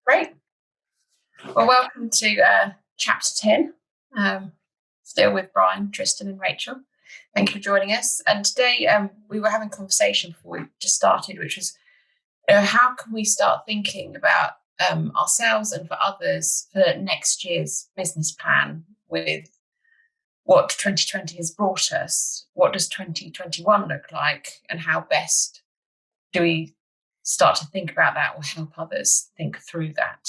Great. Well, welcome to Chapter 10. Still with Brian, Tristan and Rachel. Thank you for joining us. And today we were having a conversation before we just started, which was how can we start thinking about ourselves and for others for next year's business plan with what 2020 has brought us? What does 2021 look like? And how best do we start to think about that or help others think through that?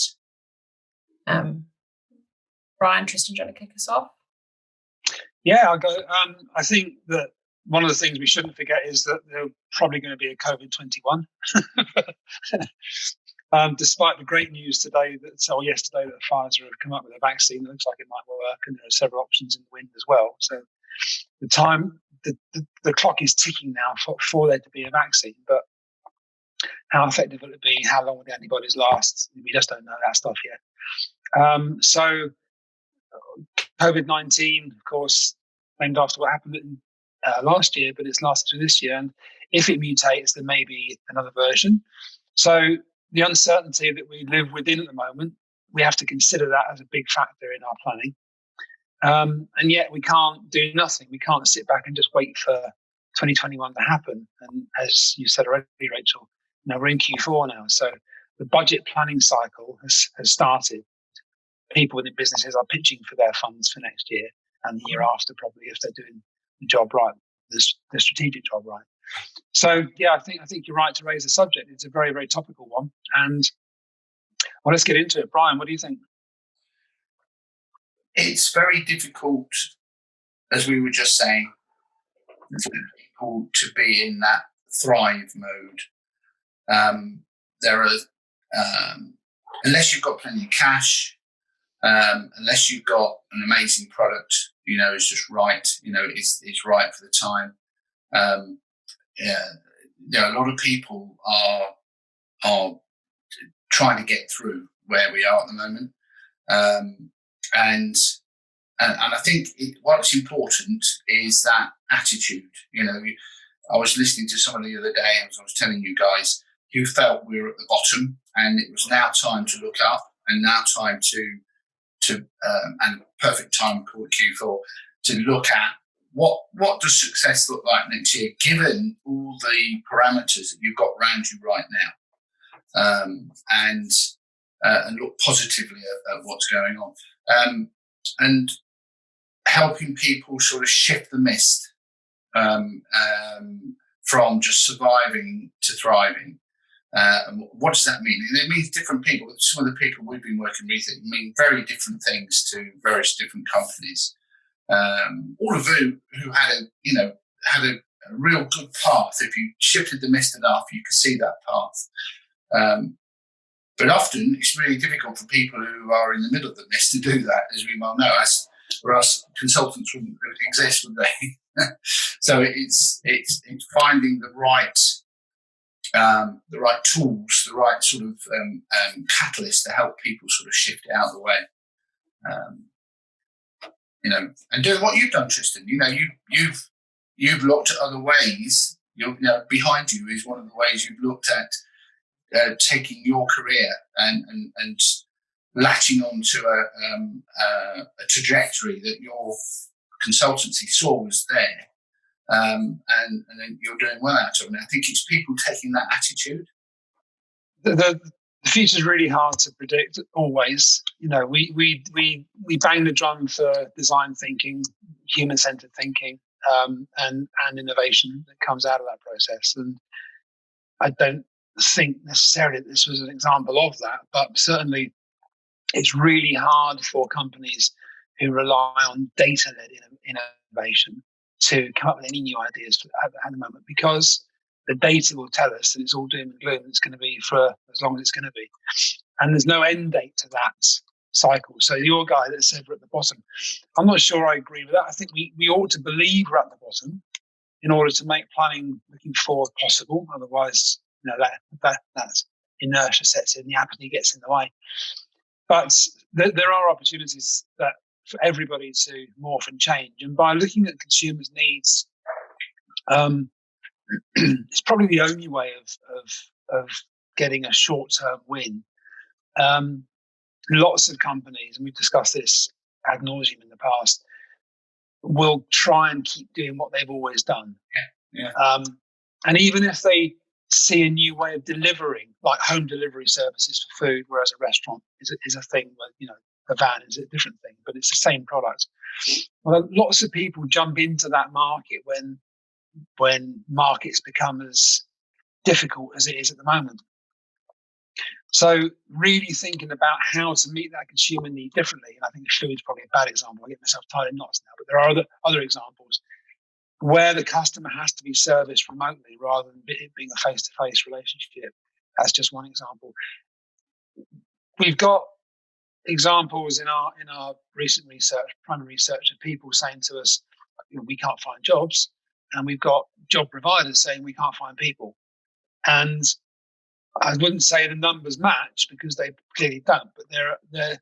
Brian, Tristan, do you want to kick us off? Yeah, I'll go. I think that one of the things we shouldn't forget is that there's probably going to be a COVID-21. Despite the great news yesterday that Pfizer have come up with a vaccine that looks like it might work, and there are several options in the wind as well. So the clock is ticking now for there to be a vaccine, but how effective will it be? How long will the antibodies last? We just don't know that stuff yet. So COVID-19, of course, named after what happened last year, but it's lasted through this year. And if it mutates, there may be another version. So the uncertainty that we live within at the moment, we have to consider that as a big factor in our planning. And yet we can't do nothing. We can't sit back and just wait for 2021 to happen. And as you said already, Rachel, we're in Q4 now. So the budget planning cycle has started. People within businesses are pitching for their funds for next year and the year after, probably, if they're doing the job right, the strategic job right. So, yeah, I think you're right to raise the subject. It's a very, very topical one. And well, let's get into it. Brian, what do you think? It's very difficult, as we were just saying, for people to be in that thrive mode. There are, unless you've got plenty of cash, unless you've got an amazing product, it's just right, it's right for the time. A lot of people are trying to get through where we are at the moment. And I think what's important is that attitude. I was listening to someone the other day, as I was telling you guys, who felt we were at the bottom, and it was now time to look up, and now time to and perfect time called Q4 to look at what does success look like next year, given all the parameters that you've got around you right now, and look positively at what's going on, and helping people sort of shift the mist from just surviving to thriving. And what does that mean? It means different people. Some of the people we've been working with mean very different things to various different companies. All of who had a real good path. If you shifted the mist enough, you could see that path. But often it's really difficult for people who are in the middle of the mist to do that, as we well know. Or else consultants wouldn't exist, would they? So it's finding the right tools, the right sort of catalyst to help people sort of shift it out of the way. And doing what you've done, Tristan. You've looked at other ways. Behind you is one of the ways you've looked at taking your career and latching onto a trajectory that your consultancy saw was there. And then you're doing well out of it. And I think it's people taking that attitude. The future is really hard to predict always. We bang the drum for design thinking, human-centered thinking, and innovation that comes out of that process. And I don't think necessarily that this was an example of that, but certainly it's really hard for companies who rely on data-led innovation to come up with any new ideas at the moment, because the data will tell us that it's all doom and gloom. It's going to be for as long as it's going to be. And there's no end date to that cycle. So your guy that said we're at the bottom, I'm not sure I agree with that. I think we ought to believe we're at the bottom in order to make planning looking forward possible. Otherwise, that inertia sets in, the apathy gets in the way. But there are opportunities that for everybody to morph and change. And by looking at consumers' needs, it's probably the only way of getting a short-term win Lots of companies, and we've discussed this ad nauseum in the past, will try and keep doing what they've always done. Yeah. And even if they see a new way of delivering, like home delivery services for food, whereas a restaurant is a thing, where, a van is a different thing, but it's the same product. Well, lots of people jump into that market when markets become as difficult as it is at the moment. So really thinking about how to meet that consumer need differently, and I think food is probably a bad example. I get myself tied in knots now, but there are other examples where the customer has to be serviced remotely rather than it being a face-to-face relationship. That's just one example. We've got examples in our recent research, primary research, of people saying to us, we can't find jobs, and we've got job providers saying we can't find people. And I wouldn't say the numbers match because they clearly don't, but they're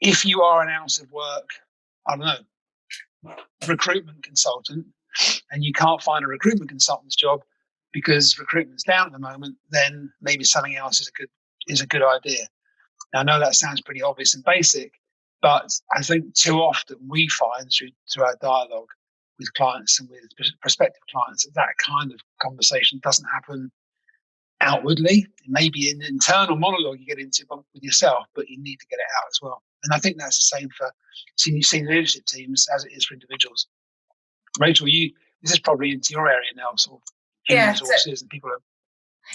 if you are an out of work, I don't know, recruitment consultant, and you can't find a recruitment consultant's job because recruitment's down at the moment, then maybe something else is a good idea. Now, I know that sounds pretty obvious and basic, but I think too often we find through our dialogue with clients and with prospective clients that kind of conversation doesn't happen outwardly. It may be an internal monologue you get into with yourself, but you need to get it out as well. And I think that's the same for senior leadership teams as it is for individuals. Rachel, this is probably into your area now, sort of human resources and people.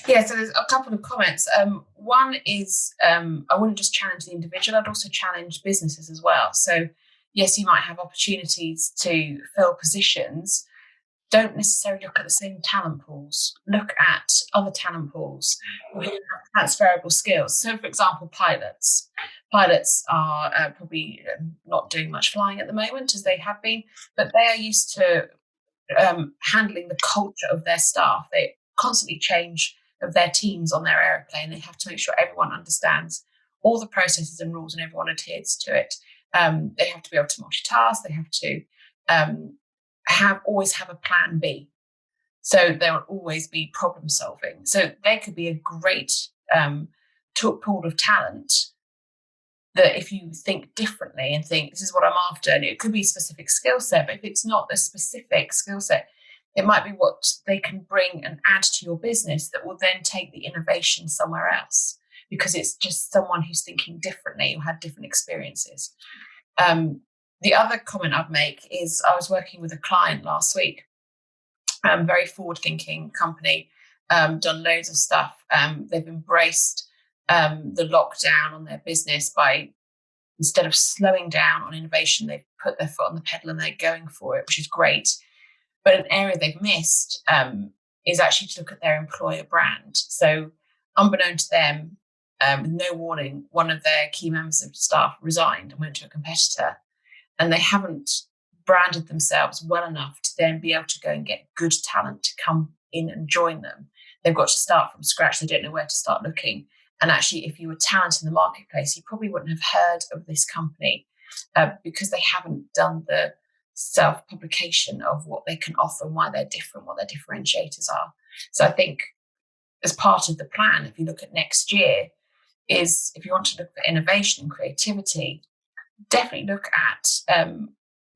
Yeah, so there's a couple of comments. One is I wouldn't just challenge the individual, I'd also challenge businesses as well. So yes, you might have opportunities to fill positions. Don't necessarily look at the same talent pools. Look at other talent pools who have transferable skills. So, for example, pilots. Pilots are probably not doing much flying at the moment as they have been, but they are used to handling the culture of their staff. They constantly change of their teams on their aeroplane. They have to make sure everyone understands all the processes and rules and everyone adheres to it. They have to be able to multitask. They have to always have a plan B. So there will always be problem solving. So they could be a great pool of talent that if you think differently and think this is what I'm after, and it could be a specific skill set, but if it's not a specific skill set, it might be what they can bring and add to your business that will then take the innovation somewhere else because it's just someone who's thinking differently or had different experiences. The other comment I'd make is I was working with a client last week, very forward-thinking company, done loads of stuff. They've embraced the lockdown on their business by, instead of slowing down on innovation, they've put their foot on the pedal and they're going for it, which is great. But an area they've missed is actually to look at their employer brand. So unbeknown to them, with no warning, one of their key members of staff resigned and went to a competitor. And they haven't branded themselves well enough to then be able to go and get good talent to come in and join them. They've got to start from scratch. They don't know where to start looking. And actually, if you were talent in the marketplace, you probably wouldn't have heard of this company because they haven't done the self-publication of what they can offer and why they're different, what their differentiators are. So I think as part of the plan, if you look at next year, is if you want to look for innovation and creativity, definitely look at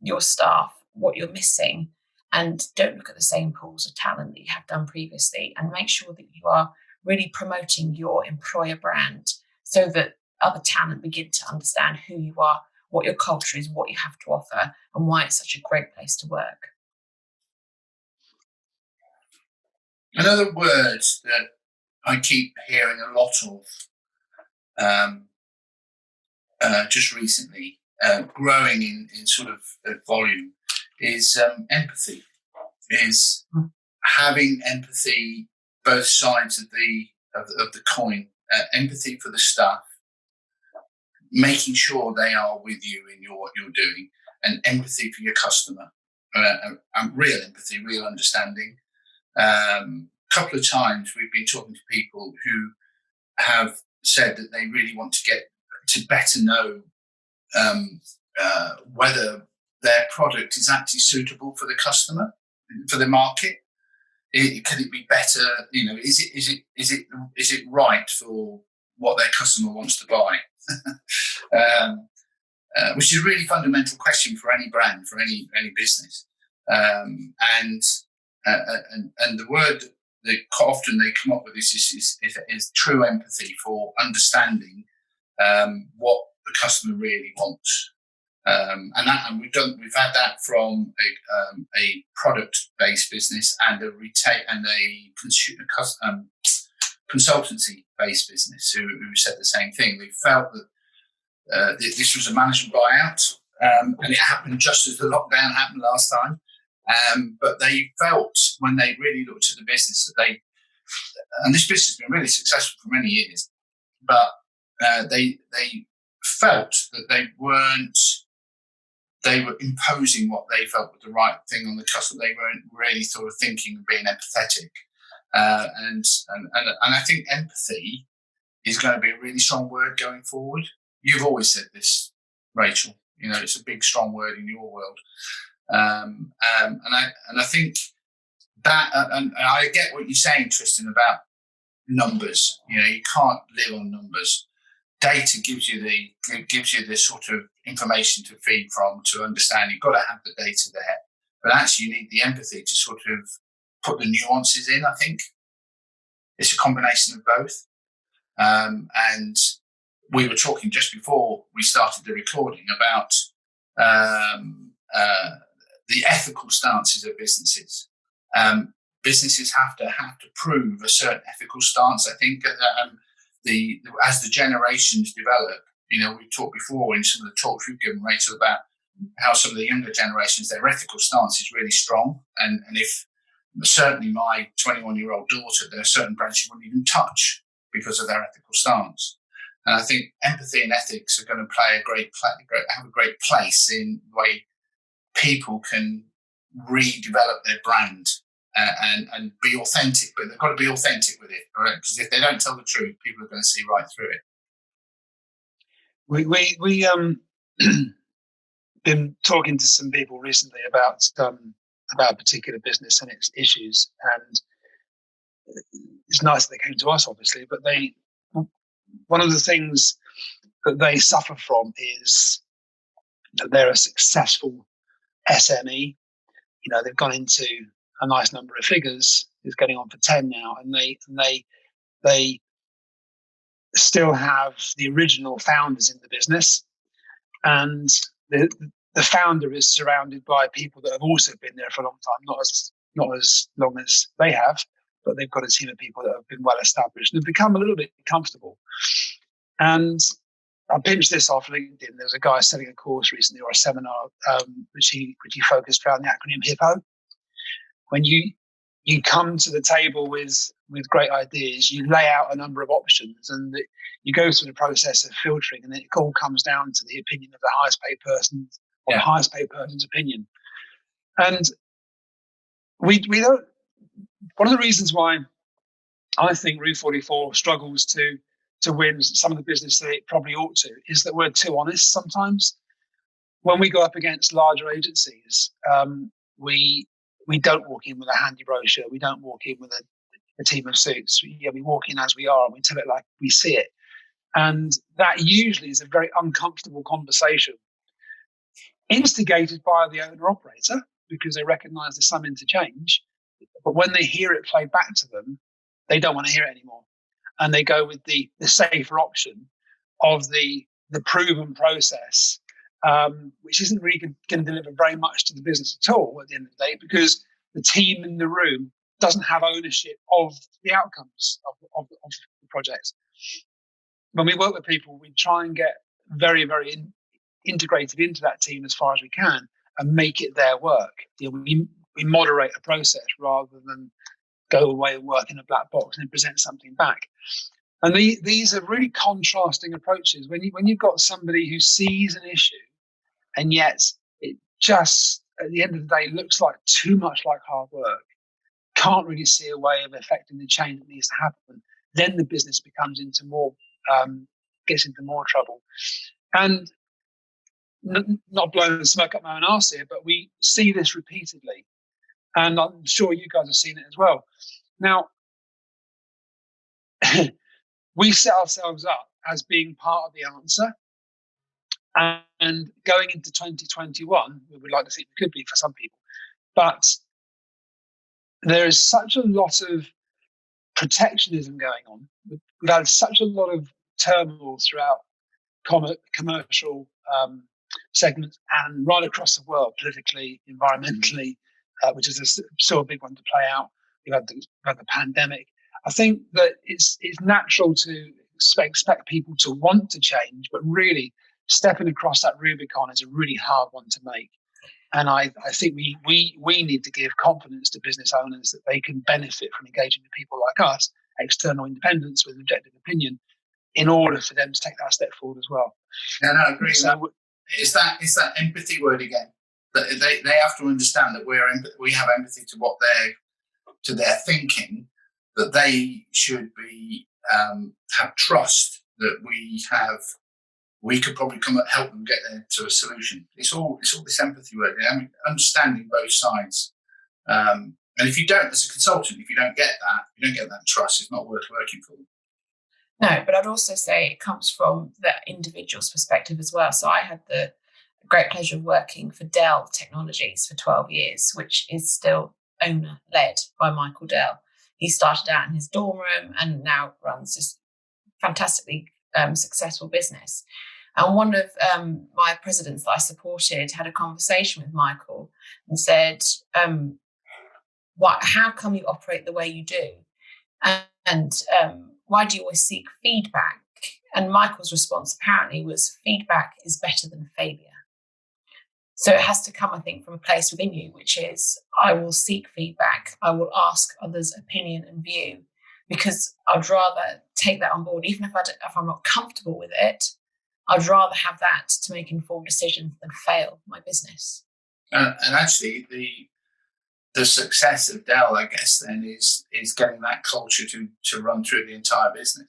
your staff, what you're missing, and don't look at the same pools of talent that you have done previously, and make sure that you are really promoting your employer brand so that other talent begin to understand who you are, what your culture is, what you have to offer, and why it's such a great place to work. Another word that I keep hearing a lot of just recently, growing in sort of volume, is empathy. Is having empathy both sides of the coin. Empathy for the staff, making sure they are with you in what you're doing, and empathy for your customer, and real empathy, real understanding. Couple of times we've been talking to people who have said that they really want to get to better know whether their product is actually suitable for the customer, for the market. Could it be better? Is it right for what their customer wants to buy, which is a really fundamental question for any brand, for any business. And the word that often they come up with is true empathy, for understanding what the customer really wants. And we've had that from a product-based business and a retail and a consumer consultancy-based business who said the same thing. They felt that this was a management buyout, and it happened just as the lockdown happened last time. But they felt, when they really looked at the business, that and this business has been really successful for many years, but they felt that they were imposing what they felt was the right thing on the customer. They weren't really sort of thinking and being empathetic. And I think empathy is going to be a really strong word going forward. You've always said this, Rachel. You know, it's a big, strong word in your world. And I think that, and I get what you're saying, Tristan, about numbers. You know, you can't live on numbers. Data gives you the sort of information to feed from, to understand. You've got to have the data there, but actually you need the empathy to sort of put the nuances in. I think it's a combination of both. And we were talking just before we started the recording about the ethical stances of businesses. Businesses have to prove a certain ethical stance. I think as the generations develop, you know, we've talked before in some of the talks we've given, Rachel, about how some of the younger generations, their ethical stance is really strong. And if certainly my 21-year-old daughter, there are certain brands she wouldn't even touch because of their ethical stance. And I think empathy and ethics are going to have a great place in the way people can redevelop their brand and be authentic, but they've got to be authentic with it, right? Because if they don't tell the truth, people are going to see right through it. We been talking to some people recently about a particular business and its issues, and it's nice that they came to us, obviously, but one of the things that they suffer from is that they're a successful SME. You know, they've gone into a nice number of figures. It's getting on for 10 now, and they still have the original founders in the business, and the founder is surrounded by people that have also been there for a long time, not as long as they have, but they've got a team of people that have been well established and have become a little bit comfortable. And I pinched this off LinkedIn. There was a guy selling a course recently, or a seminar, which he focused around the acronym HIPPO. When you come to the table with great ideas, you lay out a number of options, and you go through the process of filtering, and it all comes down to the opinion of the highest paid person, or the highest paid person's opinion. And we don't. One of the reasons why I think Route 44 struggles to win some of the business that it probably ought to is that we're too honest sometimes. When we go up against larger agencies, we don't walk in with a handy brochure. We don't walk in with a team of suits. We walk in as we are, and we tell it like we see it. And that usually is a very uncomfortable conversation, instigated by the owner-operator, because they recognise there's some interchange. But when they hear it played back to them, they don't want to hear it anymore. And they go with the safer option of the proven process, which isn't really going to deliver very much to the business at all at the end of the day, because the team in the room doesn't have ownership of the outcomes of the project. When we work with people, we try and get very, very integrated into that team as far as we can and make it their work. You know, we moderate a process rather than go away and work in a black box and present something back. And these are really contrasting approaches. When you've got somebody who sees an issue and yet it just, at the end of the day, looks like too much like hard work, can't really see a way of affecting the change that needs to happen, then the business becomes gets into more trouble. And not blowing the smoke up my own arse here, but we see this repeatedly. And I'm sure you guys have seen it as well. Now, we set ourselves up as being part of the answer. And going into 2021, we would like to think we could be for some people. But there is such a lot of protectionism going on. We've had such a lot of turmoil throughout commercial segments and right across the world, politically, environmentally, which is still a big one to play out. We've had the pandemic. I think that it's natural to expect people to want to change, but really stepping across that Rubicon is a really hard one to make. And I think we need to give confidence to business owners that they can benefit from engaging with people like us, external independents with objective opinion, in order for them to take that step forward as well. Yeah, no, I agree. So, it's that empathy word again. That they have to understand that we have empathy to their thinking, that they should be have trust that we could probably come and help them get there to a solution. It's all this empathy word. I mean, understanding both sides. And if you don't, as a consultant, if you don't get that trust, it's not worth working for them. No, but I'd also say it comes from the individual's perspective as well. So I had the great pleasure of working for Dell Technologies for 12 years, which is still owner-led by Michael Dell. He started out in his dorm room and now runs this fantastically successful business. And one of my presidents that I supported had a conversation with Michael and said, how come you operate the way you do? And why do you always seek feedback? And Michael's response apparently was, feedback is better than failure. So it has to come, I think, from a place within you, which is, I will seek feedback. I will ask others' opinion and view, because I'd rather take that on board, even if I'm not comfortable with it. I'd rather have that to make informed decisions than fail my business. And actually, the success of Dell, I guess, then is getting that culture to run through the entire business.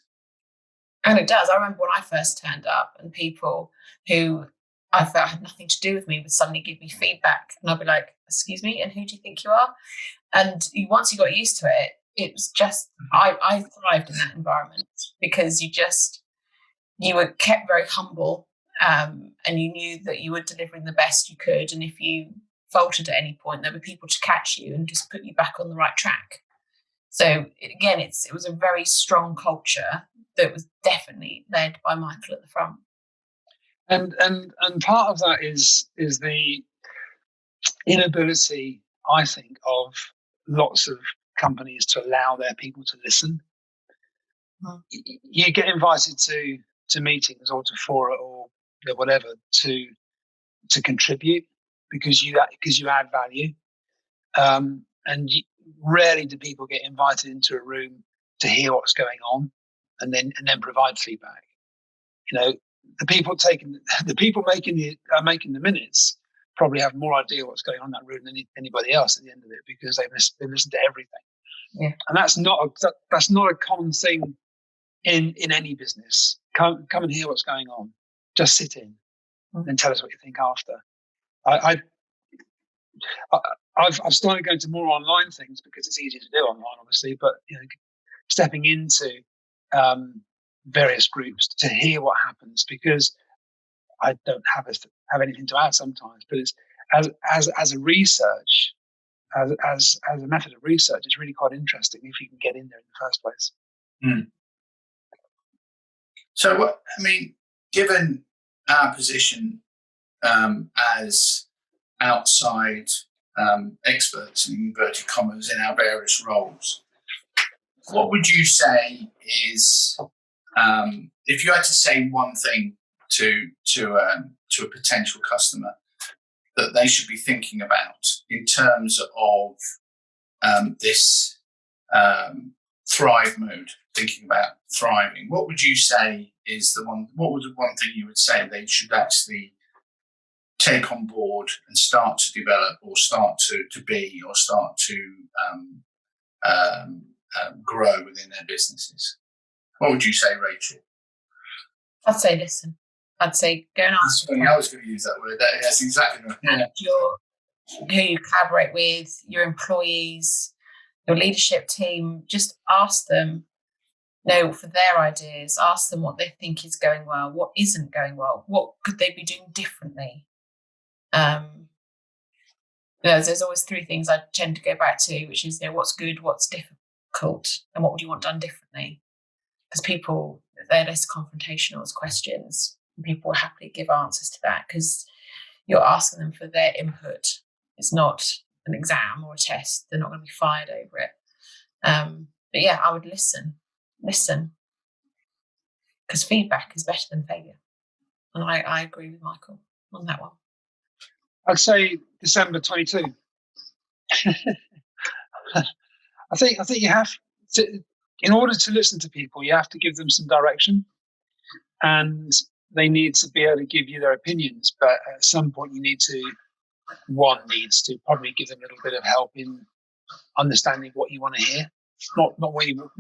And it does. I remember when I first turned up, and people who I felt had nothing to do with me would suddenly give me feedback, and I'd be like, "Excuse me, and who do you think you are?" And once you got used to it, it was just I thrived in that environment, because you were kept very humble, and you knew that you were delivering the best you could. And if you faltered at any point, there were people to catch you and just put you back on the right track. So it was a very strong culture that was definitely led by Michael at the front. And part of that is the inability, I think, of lots of companies to allow their people to listen. You get invited to meetings or to fora or whatever to contribute because you add value, and rarely do people get invited into a room to hear what's going on and then provide feedback. The people making the minutes probably have more idea what's going on in that room than anybody else at the end of it, because they've listened to everything. Yeah. And that's not a common thing in any business. Come and hear what's going on. Just sit in and tell us what you think after. I've started going to more online things because it's easier to do online, obviously. But stepping into various groups to hear what happens, because I don't have anything to add sometimes. But it's as a research, as a method of research, it's really quite interesting if you can get in there in the first place. Mm. So, given our position as outside experts, in inverted commas, in our various roles, what would you say is, if you had to say one thing to a potential customer that they should be thinking about in terms of this thrive mode, thinking about thriving, what would you say is the one? What would the one thing you would say they should actually take on board and start to develop, or start to be, or start to grow within their businesses? What would you say, Rachel? I'd say listen. I'd say go and ask. I was going to use that word. That's exactly right. Yeah. Who you collaborate with, your employees, your leadership team. Just ask them, know for their ideas, ask them what they think is going well, what isn't going well, what could they be doing differently. There's always three things I tend to go back to, which is what's good, what's difficult, and what would you want done differently. Because people, they're less confrontational as questions, and people will happily give answers to that because you're asking them for their input. It's not an exam or a test. They're not going to be fired over it. But yeah, I would listen, because feedback is better than failure. And I agree with Michael on that one. I'd say December 22. I think you have to, in order to listen to people, you have to give them some direction, and they need to be able to give you their opinions. But at some point, one needs to probably give them a little bit of help in understanding what you want to hear, not what you want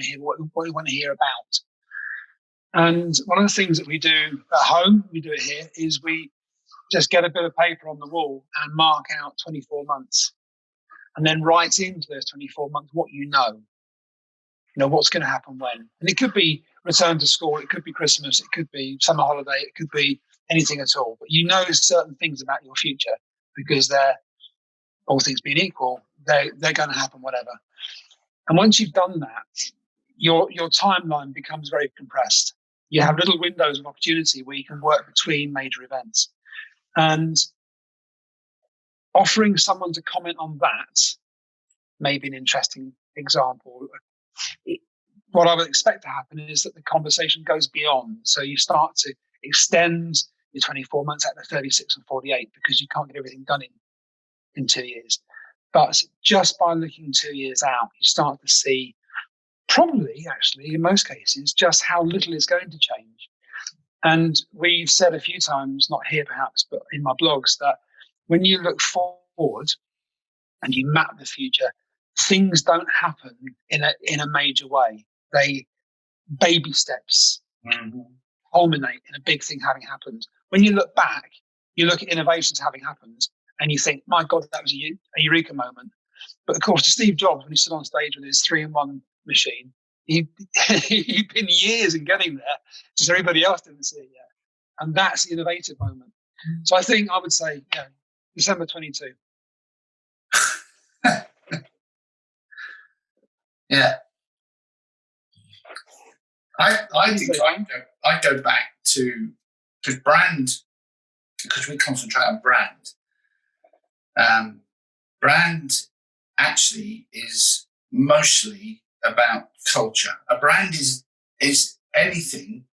to hear, but what you want to hear about. And one of the things that we do at home, we do it here, is we just get a bit of paper on the wall and mark out 24 months, and then write into those 24 months what you know what's going to happen when. And it could be return to school, it could be Christmas, it could be summer holiday, it could be anything at all. But you know certain things about your future because they're, all things being equal, they're going to happen, whatever. And once you've done that, your timeline becomes very compressed. You have little windows of opportunity where you can work between major events. And offering someone to comment on that may be an interesting example. What I would expect to happen is that the conversation goes beyond. So you start to extend your 24 months out to 36 and 48 because you can't get everything done in 2 years. But just by looking 2 years out, you start to see, probably actually in most cases, just how little is going to change. And we've said a few times, not here perhaps, but in my blogs, that when you look forward and you map the future, things don't happen in a major way. They baby steps culminate in a big thing having happened. When you look back, you look at innovations having happened, and you think, "My God, that was a eureka moment." But of course, to Steve Jobs, when he stood on stage with his 3-in-1 machine, he'd been years in getting there, just everybody else didn't see it yet. And that's the innovative moment. So I think I would say, December 22. Yeah. I think I go back to, because we concentrate on brand. Brand actually is mostly about culture. A brand is everything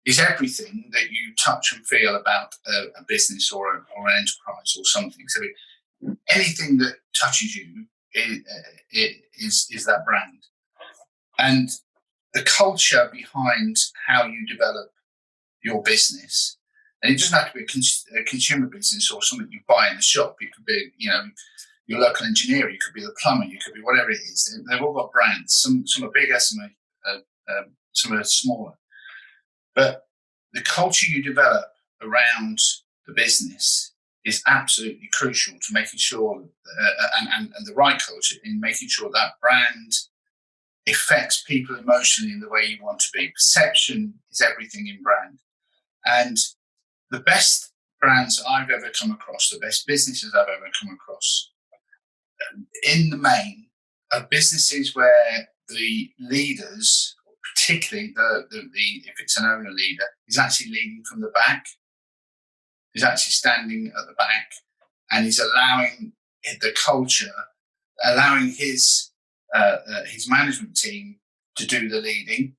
that you touch and feel about a business or an enterprise or something. So anything that touches you is that brand. And the culture behind how you develop your business, and it doesn't have to be a consumer business or something you buy in the shop. It could be, your local engineer, you could be the plumber, you could be whatever it is. They've all got brands. Some are bigger, some are smaller. But the culture you develop around the business is absolutely crucial to making sure, and the right culture in making sure that brand affects people emotionally in the way you want to be. Perception is everything in brand. And the best brands I've ever come across, the best businesses I've ever come across, in the main, are businesses where the leaders, particularly if it's an owner leader, is actually leading from the back. He's actually standing at the back, and he's allowing the culture, allowing his management team to do the leading.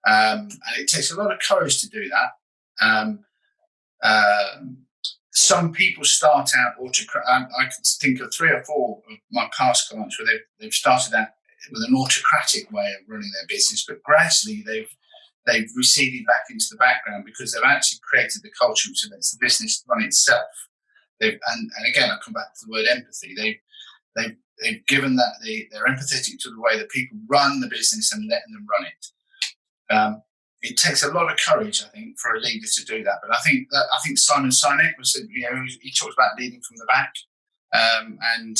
And it takes a lot of courage to do that. Some people start out I can think of 3 or 4 of my past clients where they've started out with an autocratic way of running their business, but gradually they've receded back into the background because they've actually created the culture which lets the business run itself. And again, I come back to the word empathy. They've given that they're empathetic to the way that people run the business and letting them run it. It takes a lot of courage, I think, for a leader to do that. But I think Simon Sinek he talks about leading from the back, and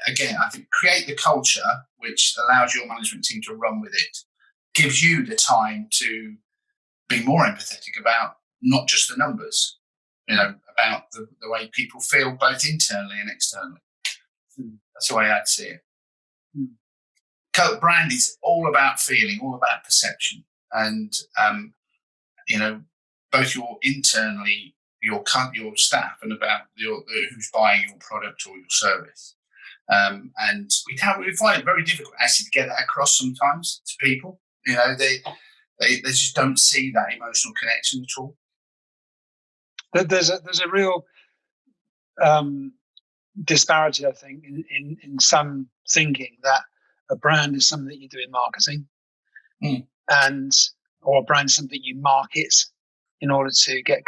again, I think create the culture which allows your management team to run with it, gives you the time to be more empathetic about not just the numbers, about the way people feel both internally and externally. That's the way I'd see it. Brand is all about feeling, all about perception, and both your internally, your staff, and about who's buying your product or your service. And we find it very difficult actually to get that across sometimes to people. They just don't see that emotional connection at all. There's a real disparity, I think, in some thinking that a brand is something that you do in marketing, or a brand is something you market in order to get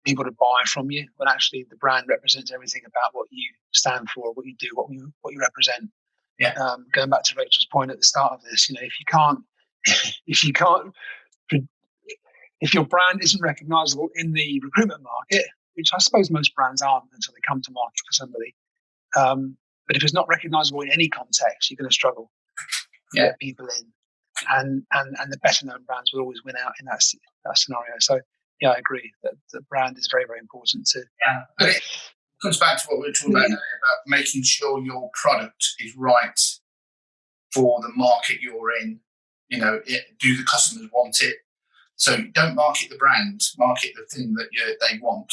people to buy from you. When actually the brand represents everything about what you stand for, what you do, what you represent. Yeah. Going back to Rachel's point at the start of this, if your brand isn't recognizable in the recruitment market, which I suppose most brands aren't until they come to market for somebody, but if it's not recognizable in any context, you're going to struggle to get people in. And the better known brands will always win out in that scenario. So yeah, I agree that the brand is very, very important to. Yeah, but it comes back to what we were talking about making sure your product is right for the market you're in. Do the customers want it? So don't market the brand, market the thing that they want.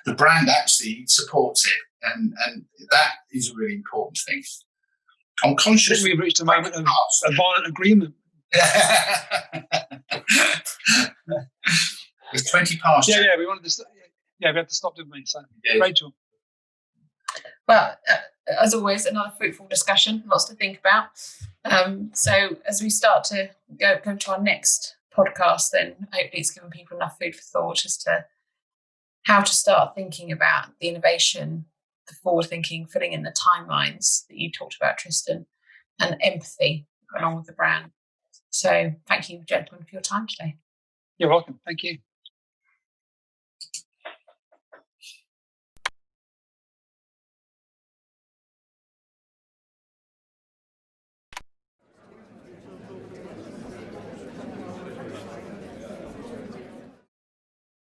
The brand actually supports it, and that is a really important thing. I'm conscious we've reached a moment of a violent agreement. It's 20 past. Yeah, we wanted to. Yeah, we had to stop, didn't we? So, Rachel. Well, as always, another fruitful discussion. Lots to think about. So as we start to go to our next podcast, then hopefully it's given people enough food for thought as to how to start thinking about the innovation, the forward thinking, filling in the timelines that you talked about, Tristan, and empathy along with the brand. So thank you, gentlemen, for your time today. You're welcome. Thank you.